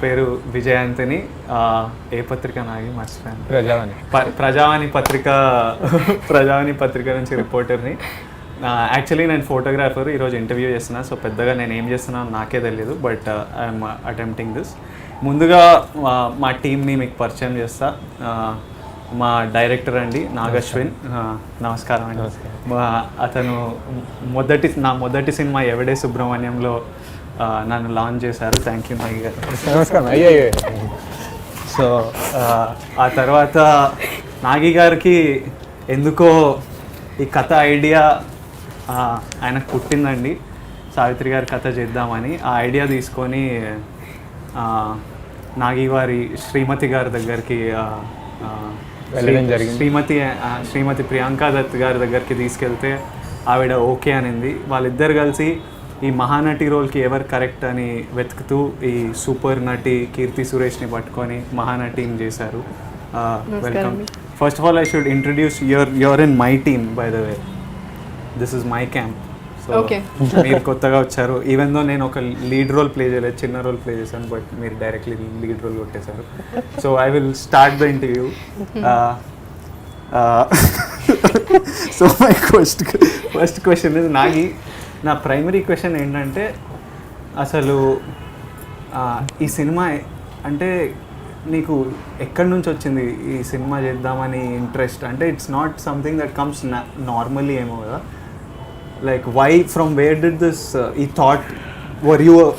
పేరు విజయ్ అంతని. ఏ పత్రిక నాగి మర్చిపోయాను. ప్రజావాణి ప్రజావాణి పత్రిక నుంచి రిపోర్టర్ని. యాక్చువల్లీ నేను ఫోటోగ్రాఫర్. ఈరోజు ఇంటర్వ్యూ చేస్తున్నా, సో పెద్దగా నేను ఏం చేస్తున్నాను నాకే తెలియదు, బట్ ఐఎమ్ అటెంప్టింగ్ దిస్. ముందుగా మా టీంని మీకు పరిచయం చేస్తా. మా డైరెక్టర్ అండి నాగశ్విన్. నమస్కారం అండి. అతను నా మొదటి సినిమా ఎవడే సుబ్రహ్మణ్యంలో నన్ను లాంచ్ చేశారు. థ్యాంక్ యూ నాగి గారు. నమస్కారం. సో ఆ తర్వాత నాగి గారికి ఎందుకో ఈ కథ ఐడియా ఆయనకు పుట్టిందండి, సావిత్రి గారి కథ చేద్దామని. ఆ ఐడియా తీసుకొని నాగి వారి శ్రీమతి గారి దగ్గరికి, శ్రీమతి ప్రియాంకా దత్ గారి దగ్గరికి తీసుకెళ్తే ఆవిడ ఓకే అనింది. వాళ్ళిద్దరు కలిసి ఈ మహానటి రోల్కి ఎవరు కరెక్ట్ అని వెతుకుతూ ఈ సూపర్ నటి కీర్తి సురేష్ని పట్టుకొని మహానటిని చేశారు. Welcome. First of all I should introduce your in my team by the way. This is my camp. So మీరు కొత్తగా వచ్చారు. ఈవెన్ దో నేను ఒక లీడ్ రోల్ ప్లే చేయలేదు, చిన్న రోల్ ప్లే చేశాను, బట్ మీరు డైరెక్ట్లీ లీడ్ రోల్ కొట్టేశారు. So I will start the interview. So my first question is Nagi. నా ప్రైమరీ క్వశ్చన్ ఏంటంటే, అసలు ఈ సినిమా అంటే నీకు ఎక్కడి నుంచి వచ్చింది ఈ సినిమా చేద్దామని ఇంట్రెస్ట్? అంటే it's not something that comes normally ఏమో కదా. Like why, from where did this ఈ థాట్?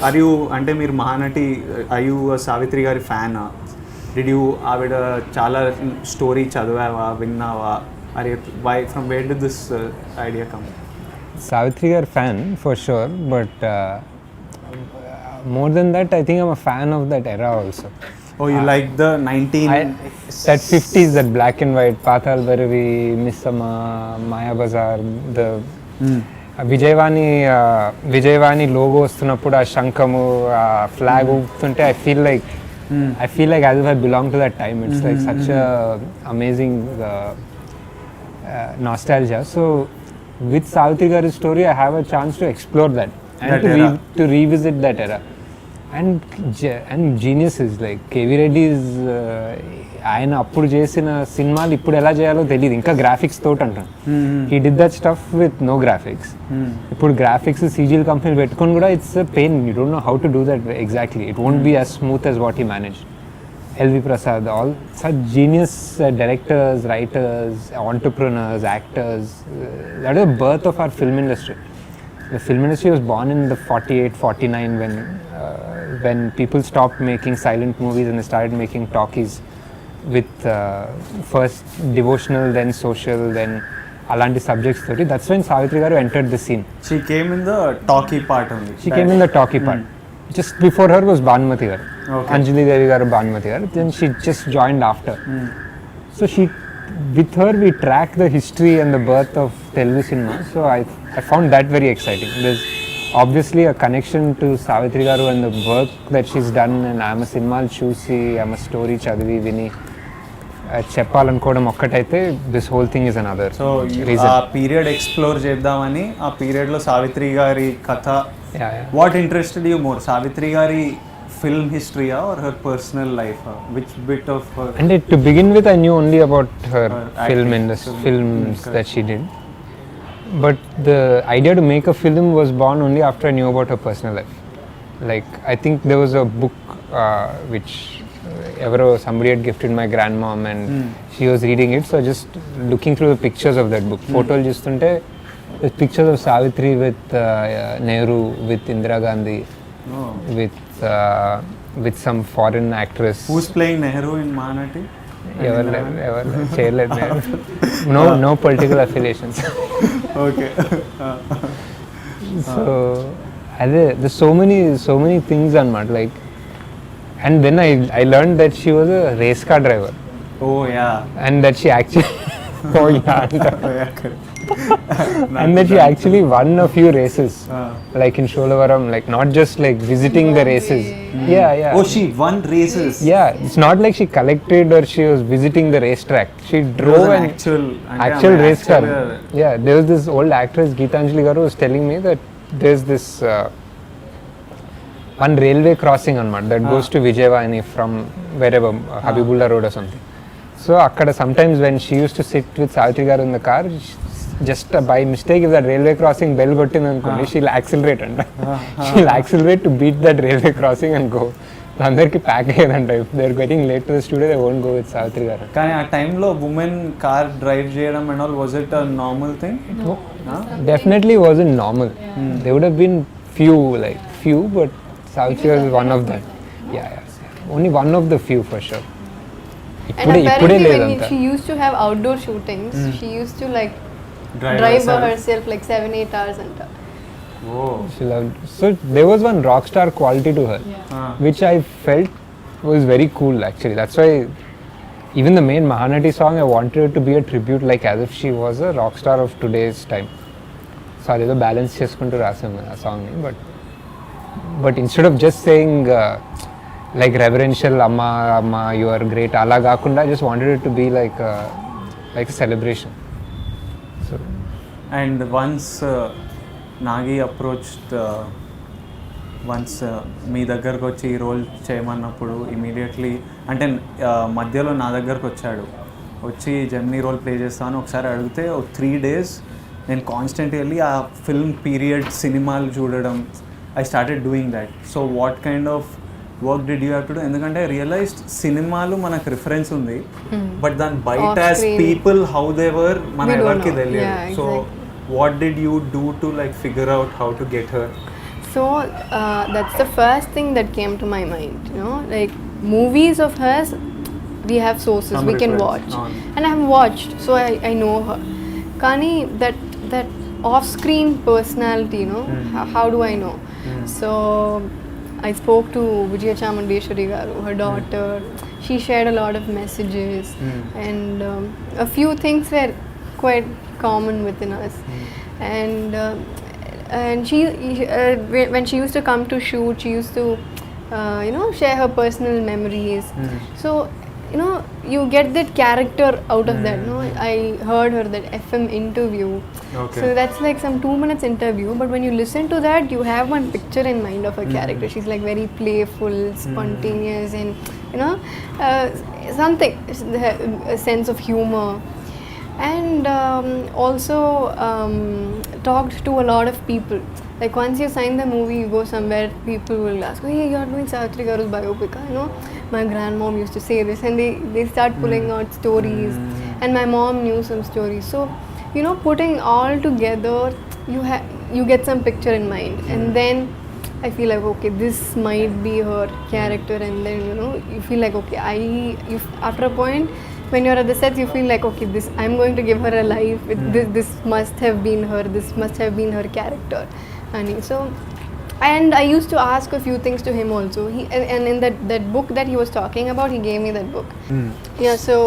ఆర్ యూ అంటే మీరు మహానటి, ఆర్ యూ సావిత్రి గారి ఫ్యానా? డిడ్ యూ ఆవిడ చాలా స్టోరీ చదివావా, విన్నావా? Are you why, from where did this idea come? Savitri Gar fan for sure, but more than that, I think I'm a fan of that era also. Oh, you like the that 50s, that black and white, Patal Bhairavi, Missama, Maya Bazaar, the Vijayvani logo వస్తున్నప్పుడు ఆ శంఖము, ఆ flag ఊపుతుంటే I feel like as if I belong to that time. It's like such a amazing nostalgia. So with Savitri Gari's story, I have a chance to explore that and to revisit that era. And geniuses like KV Reddy is ఆయన అప్పుడు చేసిన సినిమాలు ఇప్పుడు ఎలా చేయాలో తెలియదు, ఇంకా graphics తోటి అంటాను. He did that stuff with no graphics. ఇప్పుడు గ్రాఫిక్స్ సీజీఎల్ కంపెనీ పెట్టుకొని కూడా it's pain. You don't know how to do that exactly. It won't be as smooth as what he manage. LV Prasad, all such genius directors, writers, entrepreneurs, actors. That is the birth of our film industry. The film industry was born in the 48-49 when people stopped making silent movies and they started making talkies with first devotional, then social, then alanti subjects. That's when Savitri Garu entered the scene. She came in the talkie part only. She came in the talkie part. Just before her was Bhanumati Garu. Okay. Anjali Devi Garu, Bhanumati Garu. Then she just joined after. So with her we track the history and the birth of Telugu cinema. So I found that very exciting. There's obviously a connection to Savitri Garu and the work that she's done. And I'm a cinema చూసి, I'm a story చదివి విని చెప్పాలనుకోవడం ఒక్కటైతే this whole thing is another. So ఆ period explore చేద్దామని, ఆ పీరియడ్లో సావిత్రి గారి కథ. What interested you more, Savitri Gari film history or her personal life? Which bit of her? And to begin with, I knew only about her film industry, films that she did. But the idea to make a film was born only after I knew about her personal life. Like, I think there was a book which somebody had gifted my grandmom, and she was reading it. So just looking through the pictures of that book, photos justunte. There's pictures of Savitri with Nehru, with Indira Gandhi, with some foreign actress. Who's playing Nehru in Mahanati? Ever Chairled Nehru. No political affiliations. Okay. So there's so many things on that. Like, and then I learned that she was a race car driver. Oh yeah. And that she actually and that she actually won a few races, like in Sholavaram, like not just like visiting the races. Yeah. Oh, she won races. Yeah, it's not like she collected or she was visiting the racetrack. She drove an actual race car. Yeah, there was this old actress Geetanjali Garu was telling me that there's this one railway crossing on that goes to Vijay from wherever Habibullah Road or something. So akkada sometimes when she used to sit with Savitri garu in the car, just by mistake if that railway crossing bell kottindi anukondi, she'll accelerate she'll accelerate to beat that railway crossing and go. అందరికి pack అయ్యేదంట. If they are getting late to the studio they won't go with Savitri గారు. కానీ ఆ టైంలో women car drive చేయడం and all was it a normal thing? Definitely wasn't normal. They would have been few but Savitri was one of them. Yeah, only one of the few for sure. And apparently when she used to have outdoor shootings, she used to like drive by herself like 7-8 hours and she loved. So there was one rock star quality to her, which I felt was very cool actually. That's why even the main Mahanati song, I wanted it to be a tribute, like as if she was a rock star of today's time. So I did balance cheskuntu rasam a song ni, but instead of just saying like reverential amma you are great ala gaakunda, I just wanted it to be like a celebration. So and once Nagi approached once మీ దగ్గరకు వచ్చి ఈ role చేయమన్నప్పుడు immediately అంటే మధ్యలో నా దగ్గరకు వచ్చి Gemini role play చేస్తాను ఒకసారి అడిగితే 3 days నేను కాన్స్టెంట్గా వెళ్ళి ఆ ఫిల్మ్ పీరియడ్ సినిమాలు చూడడం, I started doing that. So what kind of work did you have to do? ఎందుకంటే రియలైజ్డ్ సినిమాలు మనకు రిఫరెన్స్ ఉంది, బట్ దాని బయట as people how they were మన ఎవరికి తెలియదు. So what did you do to like figure out how to get her? So that's the first thing that came to my mind, you know, like movies of hers we have sources. Some we can watch and I have watched, so I know her. Kani that off screen personality, you know, how do I know? So I spoke to Vijay Chamundeshwari garu, her daughter. She shared a lot of messages and a few things were quite common within us. And she when she used to come to shoot, she used to you know, share her personal memories. So you know, you get that character out of that, no? I heard her that FM interview. Okay. So that's like some 2 minutes interview, but when you listen to that, you have one picture in mind of a character. She's like very playful, spontaneous, and you know, something, a sense of humor. And also talked to a lot of people. Like once you sign the movie, you go somewhere, people will ask, "Hey, you are doing Savitri Garu's biopic." You know, my grandmom used to say this, and they start pulling out stories, and my mom knew some stories. So you know, putting all together, you get some picture in mind, and then I feel like, okay, this might be her character, and then you know, you feel like, okay, after a point, when you're at the set, you feel like, okay, this, I'm going to give her a life. This must have been her. This must have been her character. And I used to ask a few things to him also. And in that book that he was talking about, he gave me that book. Yeah. So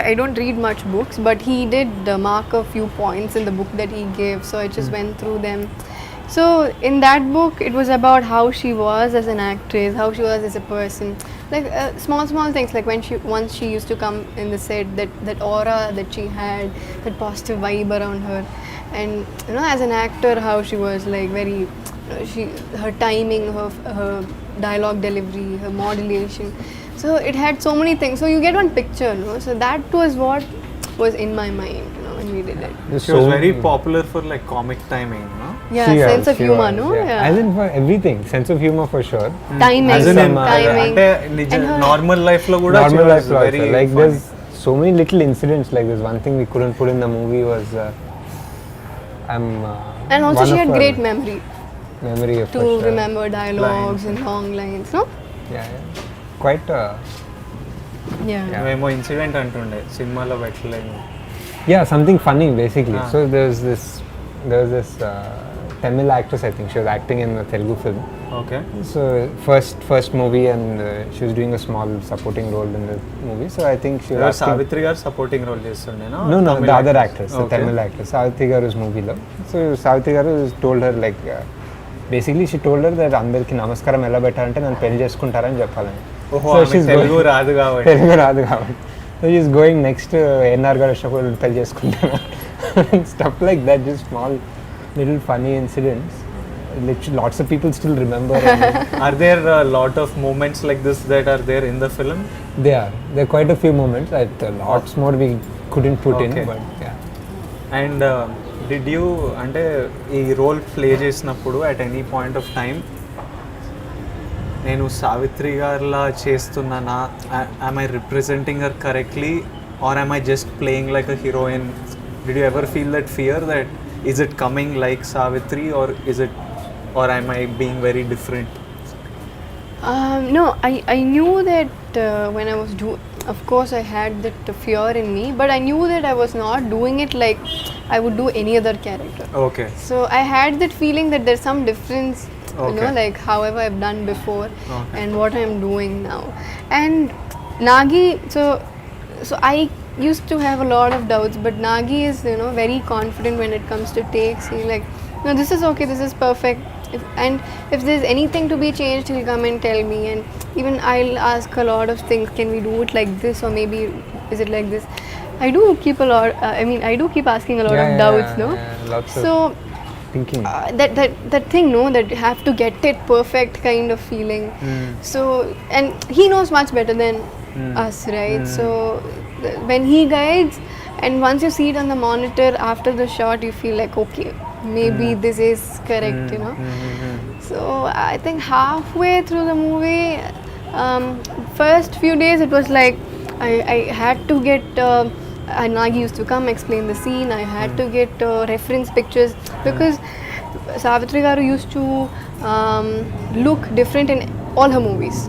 I don't read much books, but he did mark a few points in the book that he gave. So I just went through them. So in that book, it was about how she was as an actress, how she was as a person, like small things, like once she used to come in the set, that aura that she had, that positive vibe around her, and you know, as an actor, how she was like very, her timing, her dialogue delivery, her modulation. So it had so many things. So you get one picture, no? So that was what was in my mind, you know, when we did it. She was very popular for like comic timing, no? Yeah, sense of humor, no? Yeah. As in for everything, sense of humor for sure. Timing, as in timing. Normal life lo kuda normal life lo very like funny. There's so many little incidents like this. One thing we couldn't put in the movie was and also she had great memory of to remember dialogues and long lines, no? Yeah. Quite మేము incident అంటుండే సినిమాలో పెట్టలేము. Yeah, something funny basically. So there was this Tamil actress, I think she was acting in a Telugu film. Okay. So first movie, and she was doing a small supporting role in the movie. So I think she was Savitri garu supporting role chestunde, no, the other actress, the Tamil actress, Savitri garu's movie lo. So Savitri garu told her like basically she told her that andarki namaskaram ela bettalante nanu pelli cheskuntarani cheppalani. So she's Telugu రాదు కాబట్టి. So she's going next NR గారు వచ్చినప్పుడు పెళ్లి చేసుకుంటారు. Stuff like that, just small little funny incidents. lots of people still remember. And Are there a lot of moments like this that are there in the film? there are quite a few moments. Lots more we couldn't put in, Okay. but yeah. And did you అంటే ఈ role play చేసినప్పుడు at any point of time నేను సావిత్రి గారిలా చేస్తున్నానా, I'm I representing her correctly or I'm I just playing like a heroine? Did you ever feel that fear that is it coming like Savitri or is it or I'm I being very different? No, I knew that when I was of course I had that fear in me, but I knew that I was not doing it like I would do any other character. Okay. So I had that feeling that there's some difference, you know, Okay. like however I've done before Okay. and what I'm doing now. And Nagi, so I used to have a lot of doubts, but Nagi is, you know, very confident when it comes to takes. He's like, no, this is okay, this is perfect. If there's anything to be changed, he'll come and tell me. And even I'll ask a lot of things. Can we do it like this, or maybe is it like this? I do keep a lot. I do keep asking a lot of doubts, no? Lots So of thinking. that thing, no, that you have to get it perfect kind of feeling. So, and he knows much better than us, right? So when he guides, and once you see it on the monitor after the shot, you feel like, okay, maybe this is correct, you know. So I think halfway through the movie, first few days it was like I had to get Nagi used to come explain the scene. I had to get reference pictures because Savitri garu used to look different in all her movies.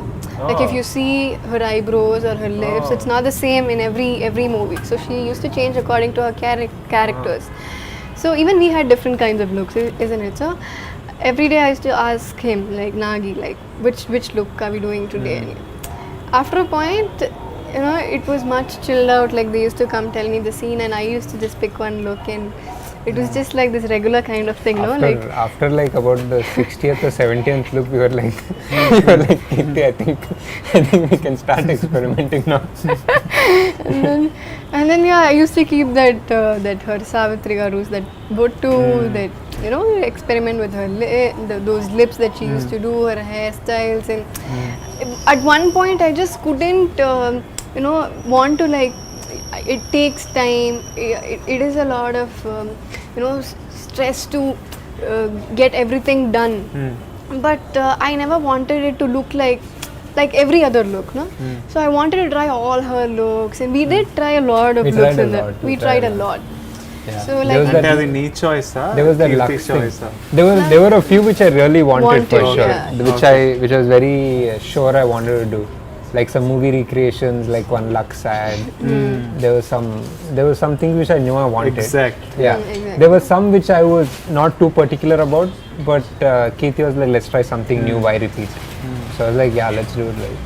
Like if you see her eyebrows or her lips, it's not the same in every movie. So she used to change according to her characters. So even we had different kinds of looks, isn't it? So every day I used to ask him, like, Nagi, like which look are we doing today? And after a point, you know, it was much chilled out. Like they used to come tell me the scene, and I used to just pick one look, and it was just like this regular kind of thing, no? Like After like about the 60th or 70th look, we were like, Keerthy, I think we can start experimenting now. and then yeah, I used to keep that her Savitri garu's that bottu, that, you know, experiment with her those lips that she used to do, her hairstyles, and at one point I just couldn't you know, want to, like, it takes time. It is a lot of you know, stress to get everything done. But I never wanted it to look like every other look, no? So I wanted to try all her looks, and we did try a lot of We looks tried a in that. lot. We tried a lot. Yeah. So There like was that- అంటే అది నీ చాయిసా, There was that Keerthi Lux thing. చాయిసా? There were a few which I really wanted for Wanted, sure, yeah. which I was very sure I wanted to do. Like some movie recreations, like one Lux ad. There was some things which I knew I wanted. Exactly. Yeah. Exactly. There was some which I was not too particular about, but Keerthy was like, let's try something new, why repeat? So I was like, yeah, let's do it. Like,